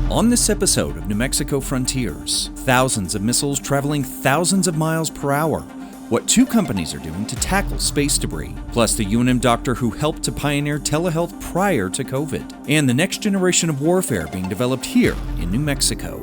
On this episode of New Mexico Frontiers, thousands of missiles traveling thousands of miles per hour, what two companies are doing to tackle space debris, plus the UNM doctor who helped to pioneer telehealth prior to COVID, and the next generation of warfare being developed here in New Mexico.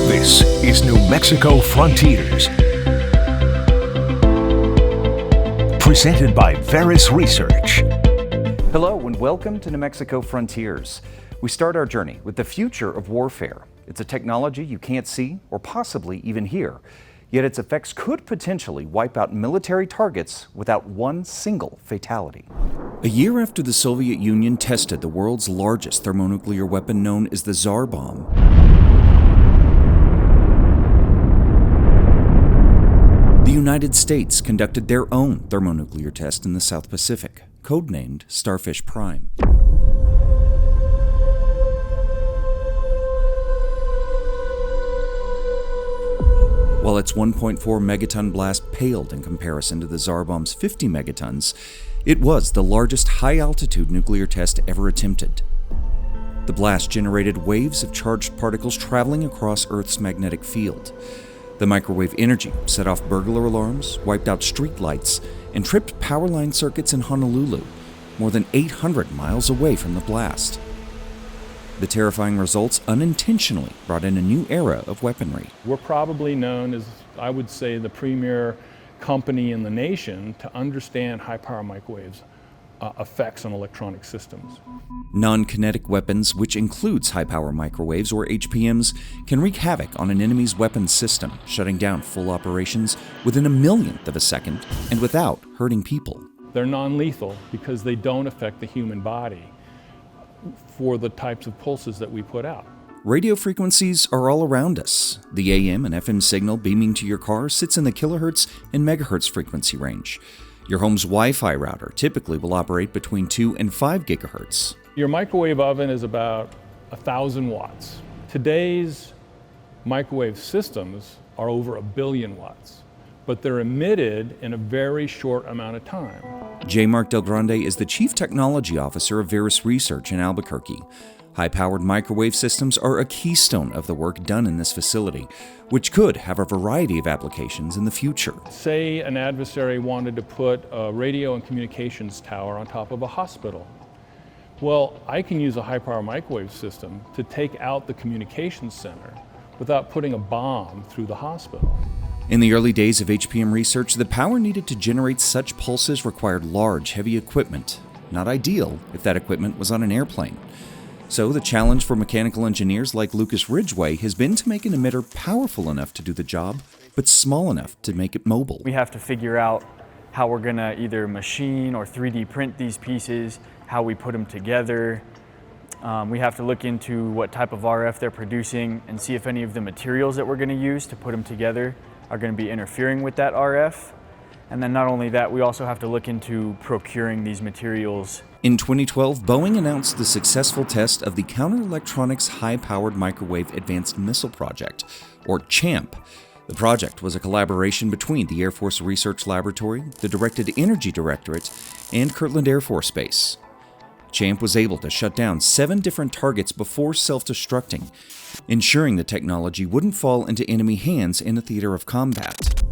This is New Mexico Frontiers, presented by Veris Research. Hello and welcome to New Mexico Frontiers. We start our journey with the future of warfare. It's a technology you can't see or possibly even hear, yet its effects could potentially wipe out military targets without one single fatality. A year after the Soviet Union tested the world's largest thermonuclear weapon known as the Tsar Bomb, the United States conducted their own thermonuclear test in the South Pacific, codenamed Starfish Prime. While its 1.4 megaton blast paled in comparison to the Tsar Bomb's 50 megatons, it was the largest high-altitude nuclear test ever attempted. The blast generated waves of charged particles traveling across Earth's magnetic field. The microwave energy set off burglar alarms, wiped out street lights, and tripped power line circuits in Honolulu, more than 800 miles away from the blast. The terrifying results unintentionally brought in a new era of weaponry. We're probably known as, I would say, the premier company in the nation to understand high-power microwaves effects on electronic systems. Non-kinetic weapons, which includes high-power microwaves or HPMs, can wreak havoc on an enemy's weapons system, shutting down full operations within a millionth of a second and without hurting people. They're non-lethal because they don't affect the human body for the types of pulses that we put out. Radio frequencies are all around us. The AM and FM signal beaming to your car sits in the kilohertz and megahertz frequency range. Your home's Wi-Fi router typically will operate between 2 and 5 gigahertz. Your microwave oven is about 1,000 watts. Today's microwave systems are over 1 billion watts, but they're emitted in a very short amount of time. J. Mark Del Grande is the Chief Technology Officer of Veris Research in Albuquerque. High-powered microwave systems are a keystone of the work done in this facility, which could have a variety of applications in the future. Say an adversary wanted to put a radio and communications tower on top of a hospital. Well, I can use a high-power microwave system to take out the communications center without putting a bomb through the hospital. In the early days of HPM research, the power needed to generate such pulses required large, heavy equipment. Not ideal if that equipment was on an airplane. So the challenge for mechanical engineers like Lucas Ridgway has been to make an emitter powerful enough to do the job, but small enough to make it mobile. We have to figure out how we're gonna either machine or 3D print these pieces, how we put them together. We have to look into what type of RF they're producing and see if any of the materials that we're gonna use to put them together are going to be interfering with that RF. And then not only that, we also have to look into procuring these materials. In 2012, Boeing announced the successful test of the Counter Electronics High-Powered Microwave Advanced Missile Project, or CHAMP. The project was a collaboration between the Air Force Research Laboratory, the Directed Energy Directorate, and Kirtland Air Force Base. CHAMP was able to shut down 7 different targets before self-destructing, ensuring the technology wouldn't fall into enemy hands in a theater of combat.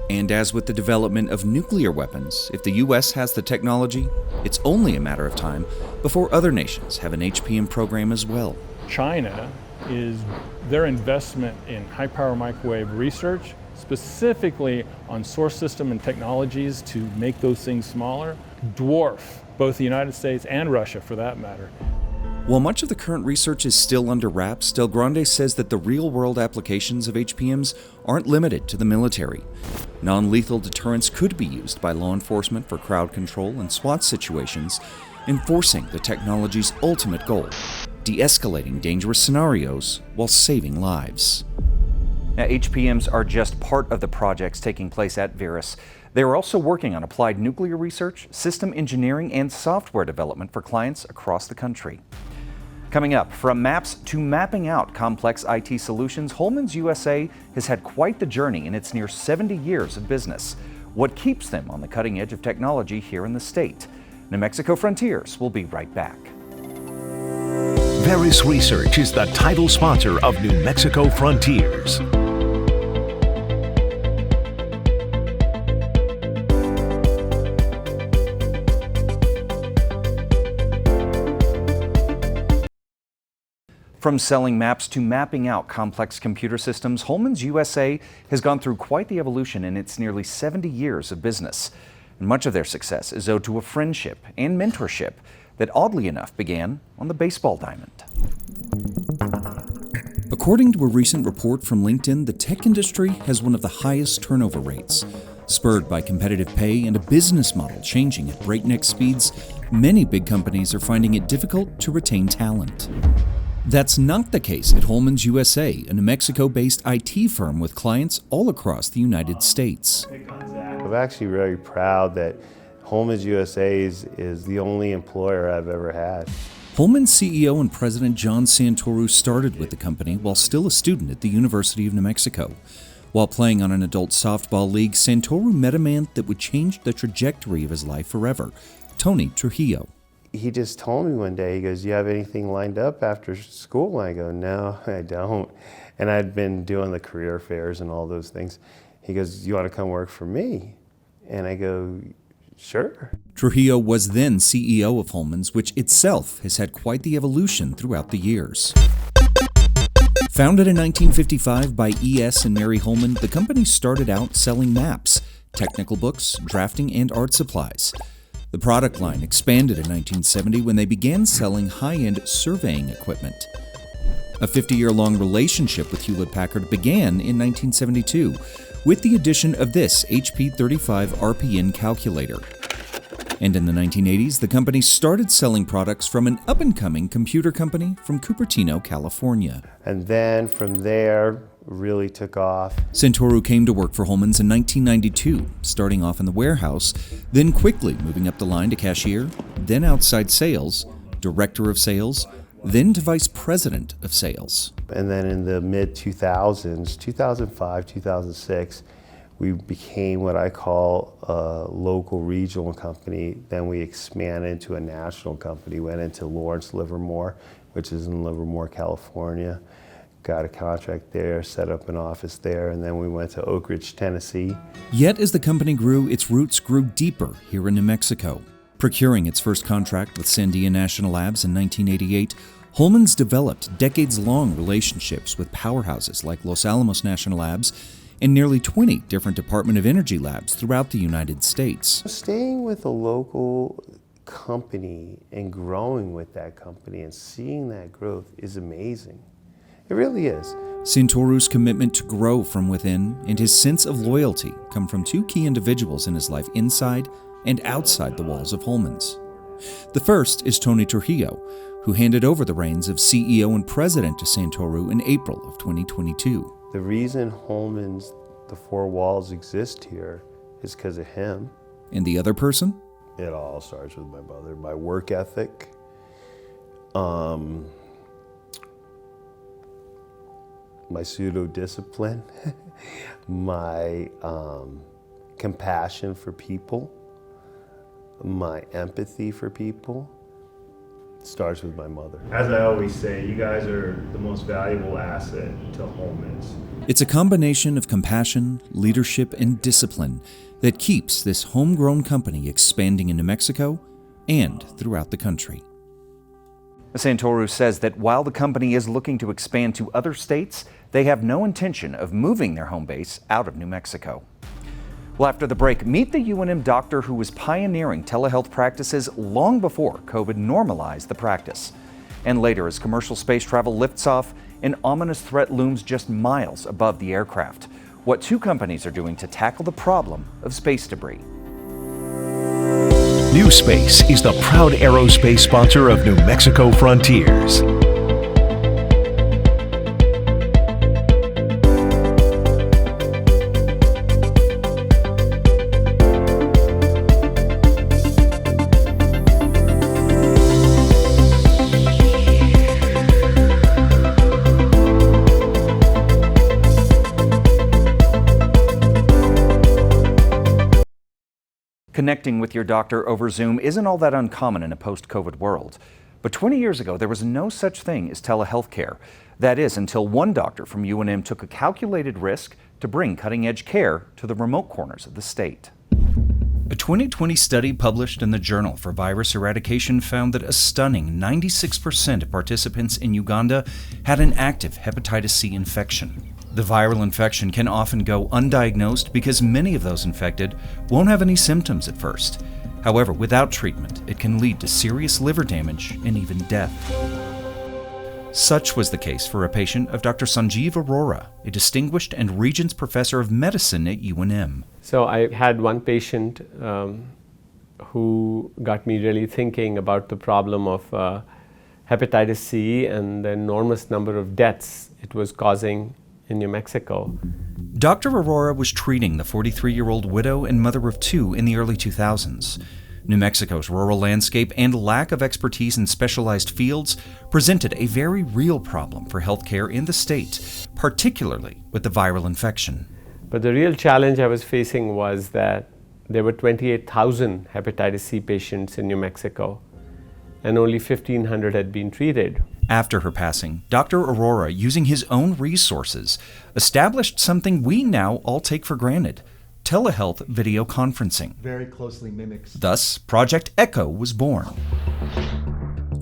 And as with the development of nuclear weapons, if the US has the technology, it's only a matter of time before other nations have an HPM program as well. China is their investment in high-power microwave research, specifically on source system and technologies to make those things smaller, dwarf both the United States and Russia for that matter. While much of the current research is still under wraps, Del Grande says that the real-world applications of HPMs aren't limited to the military. Non-lethal deterrence could be used by law enforcement for crowd control and SWAT situations, enforcing the technology's ultimate goal, de-escalating dangerous scenarios while saving lives. Now, HPMs are just part of the projects taking place at Veris. They are also working on applied nuclear research, system engineering, and software development for clients across the country. Coming up, from maps to mapping out complex IT solutions, Holmans USA has had quite the journey in its near 70 years of business. What keeps them on the cutting edge of technology here in the state? New Mexico Frontiers will be right back. Veris Research is the title sponsor of New Mexico Frontiers. From selling maps to mapping out complex computer systems, Holmans USA has gone through quite the evolution in its nearly 70 years of business. And much of their success is owed to a friendship and mentorship that oddly enough began on the baseball diamond. According to a recent report from LinkedIn, the tech industry has one of the highest turnover rates. Spurred by competitive pay and a business model changing at breakneck speeds, many big companies are finding it difficult to retain talent. That's not the case at Holmans USA, a New Mexico-based IT firm with clients all across the United States. I'm actually very proud that Holmans USA is the only employer I've ever had. Holmans CEO and President John Santoro started with the company while still a student at the University of New Mexico. While playing on an adult softball league, Santoro met a man that would change the trajectory of his life forever, Tony Trujillo. He just told me one day, he goes, "You have anything lined up after school?" And I go, "No, I don't." And I'd been doing the career fairs and all those things. He goes, "You want to come work for me?" And I go, "Sure." Trujillo was then CEO of Holmans, which itself has had quite the evolution throughout the years. Founded in 1955 by E.S. and Mary Holman, the company started out selling maps, technical books, drafting, and art supplies. The product line expanded in 1970 when they began selling high-end surveying equipment. A 50-year-long relationship with Hewlett-Packard began in 1972 with the addition of this HP 35 RPN calculator. And in the 1980s, the company started selling products from an up-and-coming computer company from Cupertino, California. And then from there, really took off. Santoro came to work for Holmans in 1992, starting off in the warehouse, then quickly moving up the line to cashier, then outside sales, director of sales, then to vice president of sales. And then in the mid-2000s, 2005, 2006, we became what I call a local regional company. Then we expanded into a national company, went into Lawrence Livermore, which is in Livermore, California. Got a contract there, set up an office there, and then we went to Oak Ridge, Tennessee. Yet as the company grew, its roots grew deeper here in New Mexico. Procuring its first contract with Sandia National Labs in 1988, Holmans developed decades-long relationships with powerhouses like Los Alamos National Labs and nearly 20 different Department of Energy labs throughout the United States. Staying with a local company and growing with that company and seeing that growth is amazing. It really is. Santoro's commitment to grow from within and his sense of loyalty come from two key individuals in his life inside and outside the walls of Holmans. The first is Tony Trujillo, who handed over the reins of CEO and president to Santoro in April of 2022. The reason Holmans, the four walls exist here is because of him. And the other person? It all starts with my mother, my work ethic, my pseudo-discipline, my compassion for people, my empathy for people. It starts with my mother. As I always say, you guys are the most valuable asset to Holmans. It's a combination of compassion, leadership, and discipline that keeps this homegrown company expanding in New Mexico and throughout the country. Santoro says that while the company is looking to expand to other states, they have no intention of moving their home base out of New Mexico. Well, after the break, meet the UNM doctor who was pioneering telehealth practices long before COVID normalized the practice. And later, as commercial space travel lifts off, an ominous threat looms just miles above the aircraft. What two companies are doing to tackle the problem of space debris. New Space is the proud aerospace sponsor of New Mexico Frontiers. Connecting with your doctor over Zoom isn't all that uncommon in a post-COVID world. But 20 years ago, there was no such thing as telehealth care. That is, until one doctor from UNM took a calculated risk to bring cutting-edge care to the remote corners of the state. A 2020 study published in the Journal for Virus Eradication found that a stunning 96% of participants in Uganda had an active hepatitis C infection. The viral infection can often go undiagnosed because many of those infected won't have any symptoms at first. However, without treatment, it can lead to serious liver damage and even death. Such was the case for a patient of Dr. Sanjeev Arora, a distinguished and Regents Professor of Medicine at UNM. So I had one patient who got me really thinking about the problem of hepatitis C and the enormous number of deaths it was causing in New Mexico. Dr. Arora was treating the 43-year-old widow and mother of two in the early 2000s. New Mexico's rural landscape and lack of expertise in specialized fields presented a very real problem for healthcare in the state, particularly with the viral infection. But the real challenge I was facing was that there were 28,000 hepatitis C patients in New Mexico, and only 1,500 had been treated. After her passing, Dr. Arora, using his own resources, established something we now all take for granted: telehealth video conferencing. Very closely mimics. Thus, Project ECHO was born.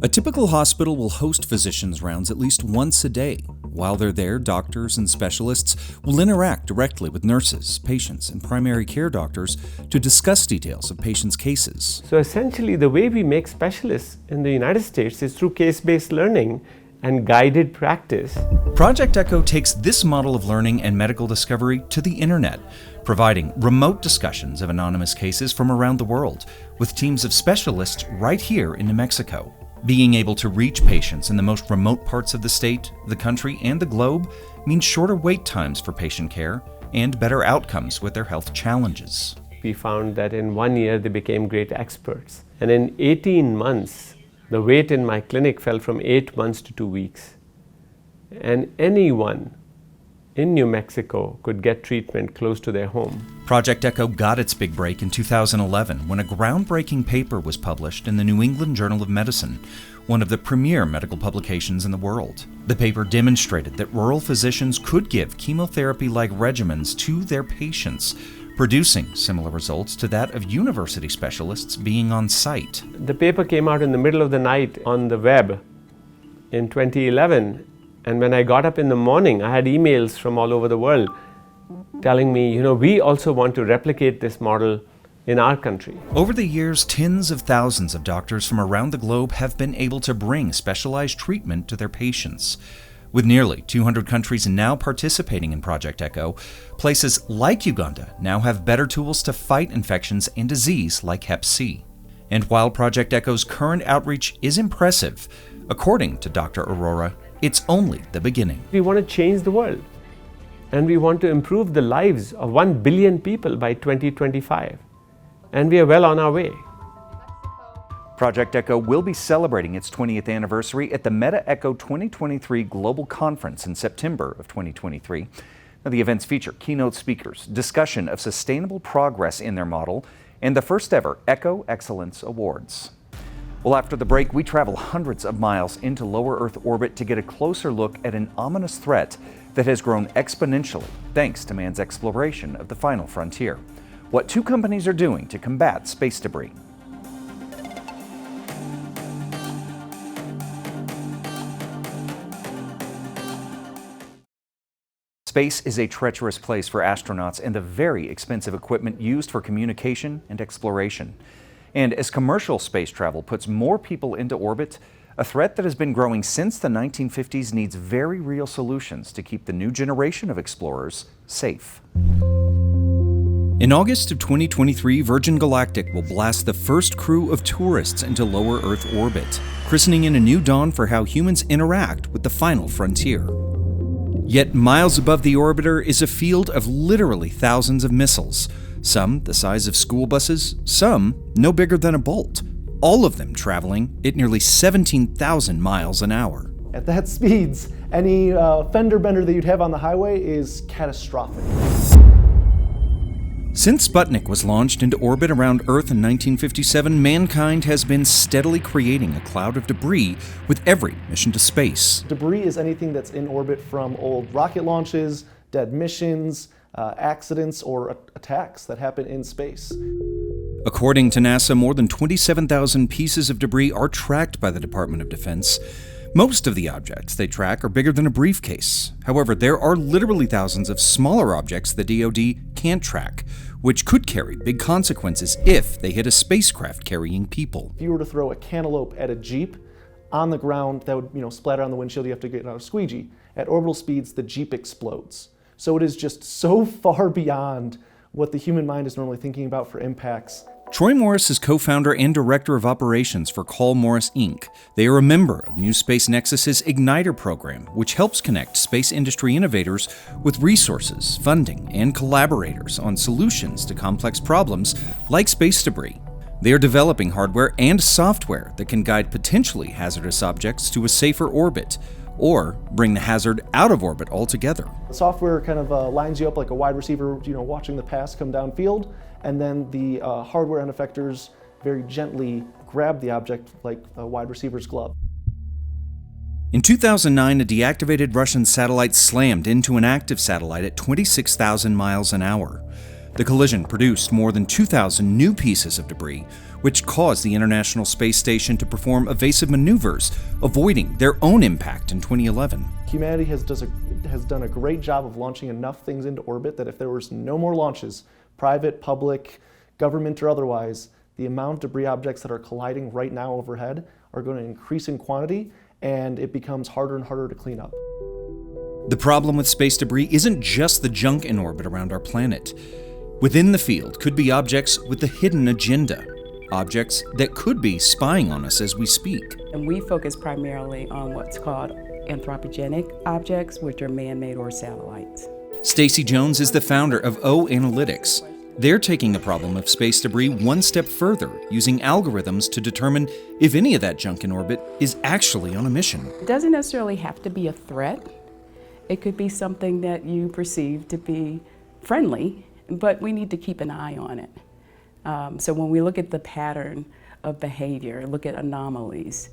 A typical hospital will host physicians' rounds at least once a day. While they're there, doctors and specialists will interact directly with nurses, patients, and primary care doctors to discuss details of patients' cases. So essentially, the way we make specialists in the United States is through case-based learning and guided practice. Project ECHO takes this model of learning and medical discovery to the internet, providing remote discussions of anonymous cases from around the world, with teams of specialists right here in New Mexico. Being able to reach patients in the most remote parts of the state, the country, and the globe means shorter wait times for patient care and better outcomes with their health challenges. We found that in 1 year they became great experts. And in 18 months, the wait in my clinic fell from 8 months to 2 weeks. And anyone in New Mexico could get treatment close to their home. Project ECHO got its big break in 2011 when a groundbreaking paper was published in the New England Journal of Medicine, one of the premier medical publications in the world. The paper demonstrated that rural physicians could give chemotherapy-like regimens to their patients, producing similar results to that of university specialists being on site. The paper came out in the middle of the night on the web in 2011. And when I got up in the morning, I had emails from all over the world telling me, we also want to replicate this model in our country. Over the years, tens of thousands of doctors from around the globe have been able to bring specialized treatment to their patients. With nearly 200 countries now participating in Project ECHO, places like Uganda now have better tools to fight infections and disease like Hep C. And while Project ECHO's current outreach is impressive, according to Dr. Arora, it's only the beginning. We want to change the world, and we want to improve the lives of 1 billion people by 2025, and we are well on our way. Project ECHO will be celebrating its 20th anniversary at the Meta ECHO 2023 Global Conference in September of 2023. Now, the events feature keynote speakers, discussion of sustainable progress in their model, and the first ever ECHO Excellence Awards. Well, after the break, we travel hundreds of miles into lower Earth orbit to get a closer look at an ominous threat that has grown exponentially thanks to man's exploration of the final frontier. What two companies are doing to combat space debris. Space is a treacherous place for astronauts and the very expensive equipment used for communication and exploration. And as commercial space travel puts more people into orbit, a threat that has been growing since the 1950s needs very real solutions to keep the new generation of explorers safe. In August of 2023, Virgin Galactic will blast the first crew of tourists into lower Earth orbit, christening in a new dawn for how humans interact with the final frontier. Yet miles above the orbiter is a field of literally thousands of missiles, some the size of school buses, some no bigger than a bolt, all of them traveling at nearly 17,000 miles an hour. At that speeds, any fender bender that you'd have on the highway is catastrophic. Since Sputnik was launched into orbit around Earth in 1957, mankind has been steadily creating a cloud of debris with every mission to space. Debris is anything that's in orbit from old rocket launches, dead missions, accidents, or attacks that happen in space. According to NASA, more than 27,000 pieces of debris are tracked by the Department of Defense. Most of the objects they track are bigger than a briefcase. However, there are literally thousands of smaller objects the DoD can't track, which could carry big consequences if they hit a spacecraft carrying people. If you were to throw a cantaloupe at a Jeep on the ground, that would splatter on the windshield. You have to get out a squeegee. At orbital speeds, the Jeep explodes. So it is just so far beyond what the human mind is normally thinking about for impacts. Troy Morris is co-founder and director of operations for Call Morris Inc. They are a member of New Space Nexus's Igniter program, which helps connect space industry innovators with resources, funding, and collaborators on solutions to complex problems like space debris. They are developing hardware and software that can guide potentially hazardous objects to a safer orbit, or bring the hazard out of orbit altogether. The software kind of lines you up like a wide receiver, watching the pass come downfield, and then the hardware end effectors very gently grab the object like a wide receiver's glove. In 2009, a deactivated Russian satellite slammed into an active satellite at 26,000 miles an hour. The collision produced more than 2,000 new pieces of debris, which caused the International Space Station to perform evasive maneuvers, avoiding their own impact in 2011. Humanity has done a great job of launching enough things into orbit that if there was no more launches, private, public, government, or otherwise, the amount of debris objects that are colliding right now overhead are going to increase in quantity, and it becomes harder and harder to clean up. The problem with space debris isn't just the junk in orbit around our planet. Within the field could be objects with a hidden agenda, objects that could be spying on us as we speak. And we focus primarily on what's called anthropogenic objects, which are man-made or satellites. Stacy Jones is the founder of O Analytics. They're taking the problem of space debris one step further, using algorithms to determine if any of that junk in orbit is actually on a mission. It doesn't necessarily have to be a threat. It could be something that you perceive to be friendly, but we need to keep an eye on it. So when we look at the pattern of behavior, look at anomalies,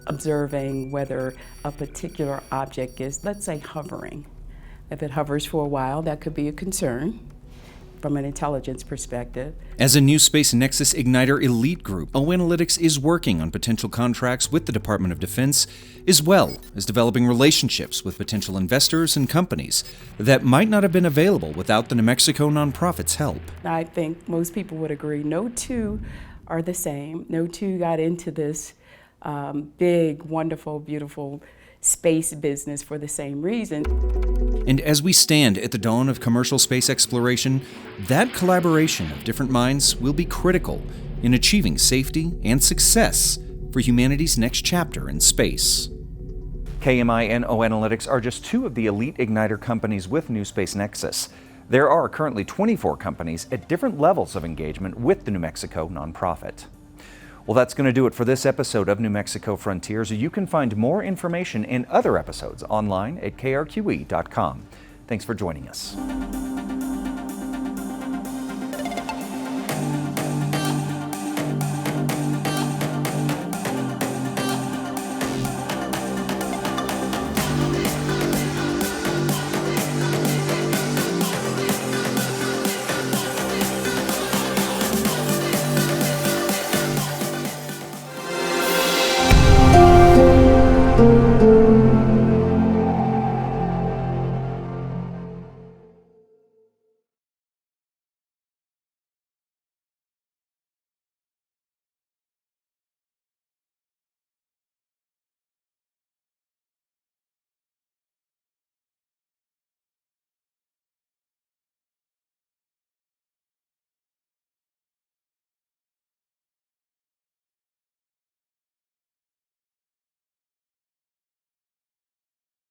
observing whether a particular object is, let's say, hovering. If it hovers for a while, that could be a concern from an intelligence perspective. As a New Space Nexus Igniter elite group, O Analytics is working on potential contracts with the Department of Defense, as well as developing relationships with potential investors and companies that might not have been available without the New Mexico nonprofit's help. I think most people would agree no two are the same. No two got into this big, wonderful, beautiful space business for the same reason. And as we stand at the dawn of commercial space exploration, that collaboration of different minds will be critical in achieving safety and success for humanity's next chapter in space. KMI and O Analytics are just two of the elite Igniter companies with New Space Nexus. There are currently 24 companies at different levels of engagement with the New Mexico nonprofit. Well, that's going to do it for this episode of New Mexico Frontiers. You can find more information and other episodes online at krqe.com. Thanks for joining us.